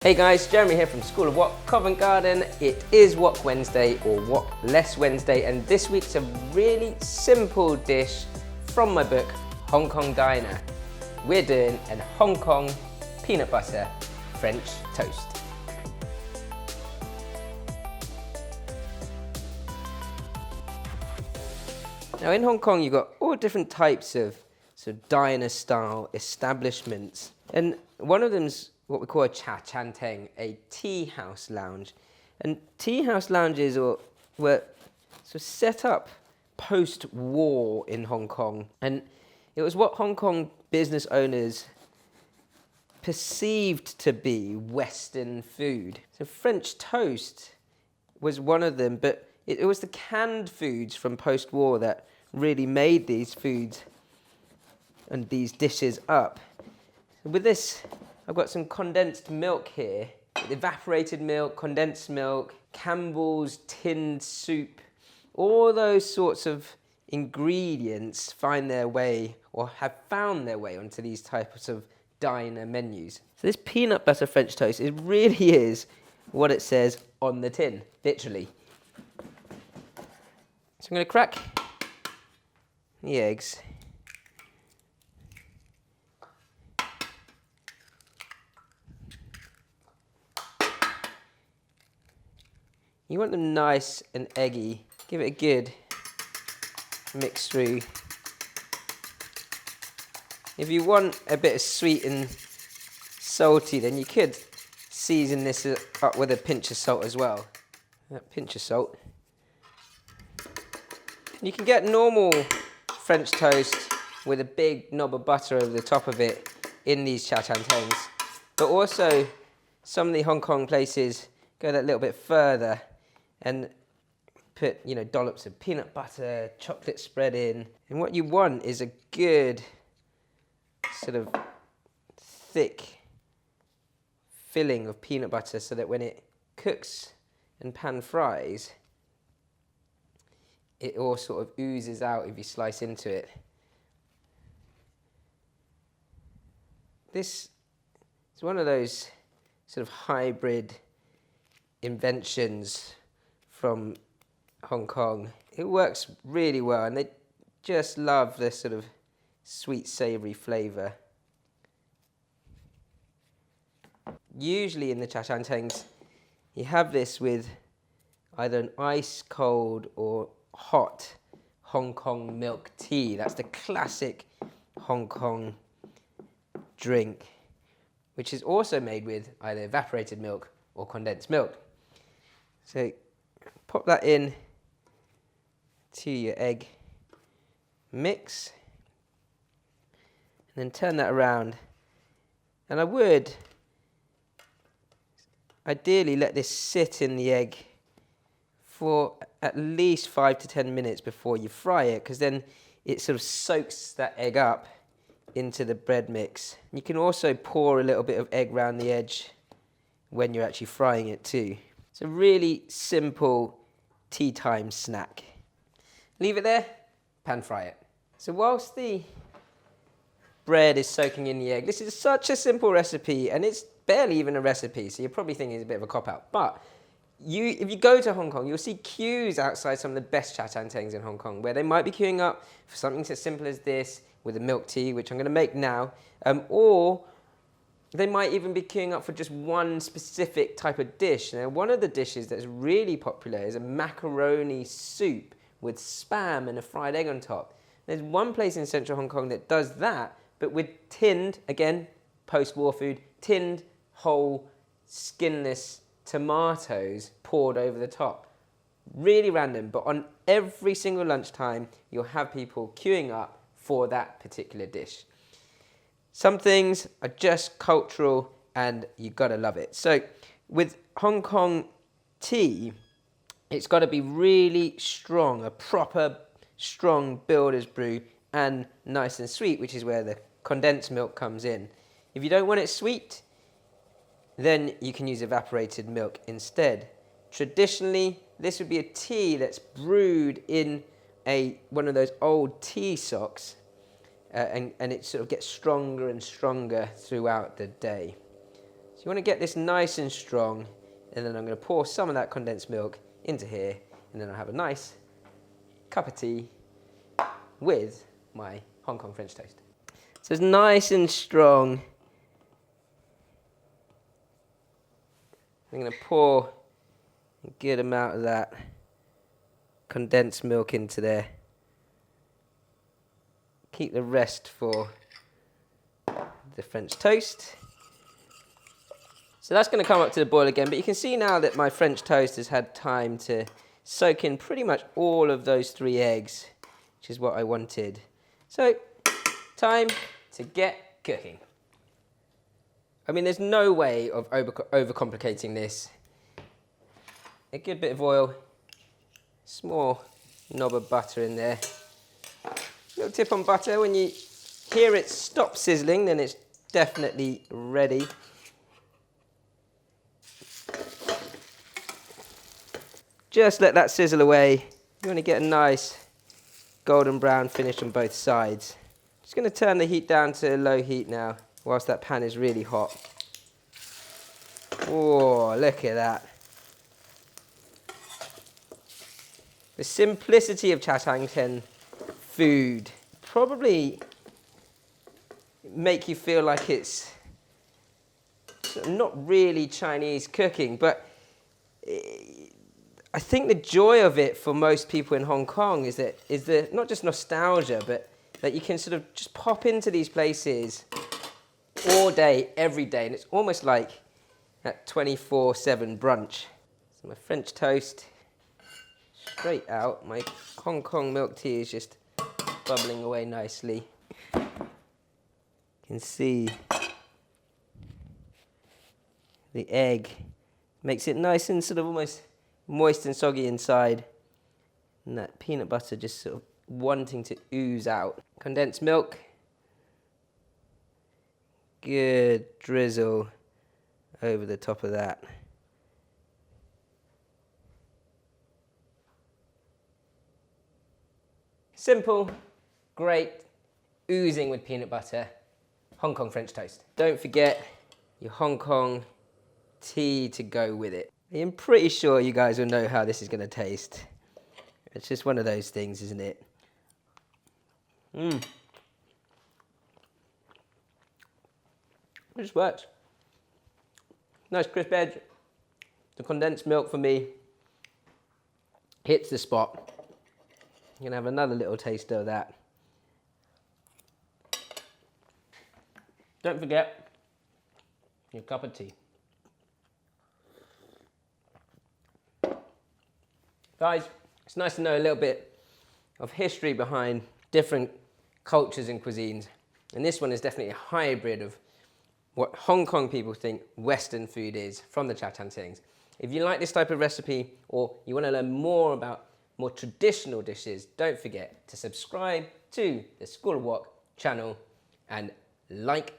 Hey guys, Jeremy here from School of Wok, Covent Garden. It is Wok Wednesday or Wok Less Wednesday, and this week's a really simple dish from my book, Hong Kong Diner. We're doing an Hong Kong peanut butter French toast. Now in Hong Kong, you've got all different types of sort of diner style establishments, and one of them's what we call a Cha Chaan Tengs, a tea house lounge. And tea house lounges were sort of set up post-war in Hong Kong. And it was what Hong Kong business owners perceived to be Western food. So French toast was one of them, but it was the canned foods from post-war that really made these foods and these dishes up. With this, I've got some condensed milk here, evaporated milk, condensed milk, Campbell's tinned soup. All those sorts of ingredients find their way or have found their way onto these types of diner menus. So this peanut butter French toast, it really is what it says on the tin, literally. So I'm going to crack the eggs. You want them nice and eggy. Give it a good mix through. If you want a bit of sweet and salty, then you could season this up with a pinch of salt as well. A pinch of salt. You can get normal French toast with a big knob of butter over the top of it in these Cha Chaan Tengs. But also, some of the Hong Kong places go that little bit further and put, dollops of peanut butter, chocolate spread in. And what you want is a good sort of thick filling of peanut butter so that when it cooks and pan fries, it all sort of oozes out if you slice into it. This is one of those sort of hybrid inventions from Hong Kong. It works really well, and they just love this sort of sweet, savoury flavour. Usually in the Cha Chaan Tengs, you have this with either an ice cold or hot Hong Kong milk tea. That's the classic Hong Kong drink, which is also made with either evaporated milk or condensed milk. So pop that in to your egg mix and then turn that around. And I would ideally let this sit in the egg for at least 5 to 10 minutes before you fry it, because then it sort of soaks that egg up into the bread mix. You can also pour a little bit of egg around the edge when you're actually frying it too. It's a really simple tea time snack. Leave it there, pan fry it. So whilst the bread is soaking in the egg, this is such a simple recipe, and it's barely even a recipe, so you're probably thinking it's a bit of a cop-out. But if you go to Hong Kong, you'll see queues outside some of the best Cha Chaan Tengs in Hong Kong, where they might be queuing up for something as simple as this with a milk tea, which I'm going to make now, or they might even be queuing up for just one specific type of dish. Now, one of the dishes that's really popular is a macaroni soup with spam and a fried egg on top. There's one place in central Hong Kong that does that, but with tinned, again, post-war food, tinned, whole, skinless tomatoes poured over the top. Really random, but on every single lunchtime, you'll have people queuing up for that particular dish. Some things are just cultural and you gotta love it. So with Hong Kong tea, it's gotta be really strong, a proper strong builder's brew and nice and sweet, which is where the condensed milk comes in. If you don't want it sweet, then you can use evaporated milk instead. Traditionally, this would be a tea that's brewed in one of those old tea socks, and it sort of gets stronger and stronger throughout the day. So you want to get this nice and strong, and then I'm going to pour some of that condensed milk into here, and then I'll have a nice cup of tea with my Hong Kong French toast. So it's nice and strong. I'm going to pour a good amount of that condensed milk into there. Keep the rest for the French toast. So that's going to come up to the boil again, but you can see now that my French toast has had time to soak in pretty much all of those 3 eggs, which is what I wanted. So, time to get cooking. I mean, there's no way of overcomplicating this. A good bit of oil, small knob of butter in there. Little tip on butter, when you hear it stop sizzling, then it's definitely ready. Just let that sizzle away. You want to get a nice golden brown finish on both sides. Just going to turn the heat down to low heat now, whilst that pan is really hot. Oh, look at that. The simplicity of Cha Chaan Teng food probably make you feel like it's not really Chinese cooking, but I think the joy of it for most people in Hong Kong is the not just nostalgia, but that you can sort of just pop into these places all day, every day, and it's almost like that 24/7 brunch. So my French toast, straight out. My Hong Kong milk tea is just bubbling away nicely. You can see the egg makes it nice and sort of almost moist and soggy inside, and that peanut butter just sort of wanting to ooze out. Condensed milk, good drizzle over the top of that. Simple, great, oozing with peanut butter, Hong Kong French toast. Don't forget your Hong Kong tea to go with it. I'm pretty sure you guys will know how this is going to taste. It's just one of those things, isn't it? It just works. Nice crisp edge. The condensed milk for me hits the spot. I'm going to have another little taste of that. Don't forget your cup of tea. Guys, it's nice to know a little bit of history behind different cultures and cuisines. And this one is definitely a hybrid of what Hong Kong people think Western food is from the Cha Chaan Tengs. If you like this type of recipe, or you want to learn more about more traditional dishes, don't forget to subscribe to the School of Wok channel and like.